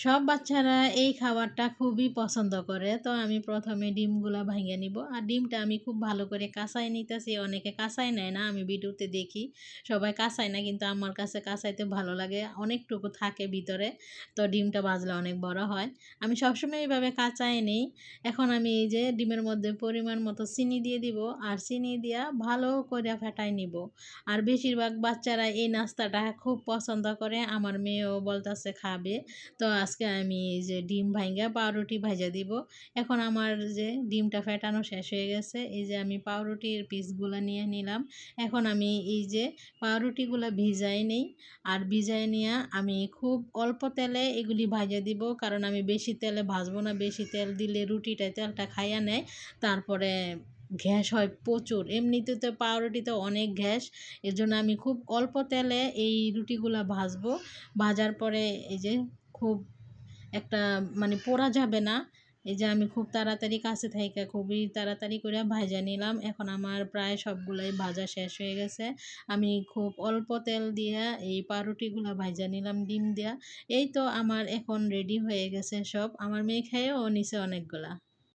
সব বাচ্চারা এই খাবারটা খুবই পছন্দ করে। তো আমি ১ম এ ডিমগুলা ভাইঙ্গা নিব। আর ডিমটা আমি খুব ভালো করে কাঁচায় নিতেছি। অনেকে কাঁচায় নেয় না। আমি ভিডিওতে দেখি সবাই কাঁচায় না, কিন্তু আমার কাছে কাঁচাইতে ভালো লাগে। অনেকটুকু থাকে ভিতরে। তো ডিমটা ভাজলে অনেক বড় হয়। আমি সবসময় এইভাবে কাঁচায় নেই। এখন আমি এই যে ডিমের মধ্যে পরিমাণ মতো চিনি দিয়ে দিব। আর চিনি দিয়া ভালো করে ফেটায় নিব। আর বেশিরভাগ বাচ্চারা এই নাস্তাটা খুব পছন্দ করে। আমার মেয়েও বলতেছে খাবে। তো আজকে আমি এই যে ডিম ভাইঙ্গা পাউরুটি ভাইজা দিব। এখন আমার যে ডিমটা ফেটানো শেষ হয়ে গেছে, এই যে আমি পাউরুটির পিসগুলা নিয়ে নিলাম। এখন আমি এই যে পাউরুটিগুলা ভিজাই নেই। আর ভিজাই নিয়ে আমি খুব অল্প তেলে এগুলি ভাইজা দিব, কারণ আমি বেশি তেলে ভাজবো না। বেশি তেল দিলে রুটিটায় তেলটা খাইয়া নেয়, তারপরে গ্যাস হয় প্রচুর। এমনিতে তো পাউরুটিতে অনেক গ্যাস, এর জন্য আমি খুব অল্প তেলে এই রুটিগুলা ভাজবো। ভাজার পরে এই যে খুব একটা মানে পোড়া যাবে না। এই যে আমি খুব তাড়াতাড়ি কাছে থাইকা খুবই তাড়াতাড়ি করে ভাজা নিলাম। এখন আমার প্রায় সবগুলাই ভাজা শেষ হয়ে গেছে। আমি খুব অল্প তেল দিয়া এই পাউরুটিগুলা ভাজা নিলাম ডিম দিয়া। এই তো আমার এখন রেডি হয়ে গেছে সব। আমার মেয়ে খেয়েও নিছে অনেকগুলা।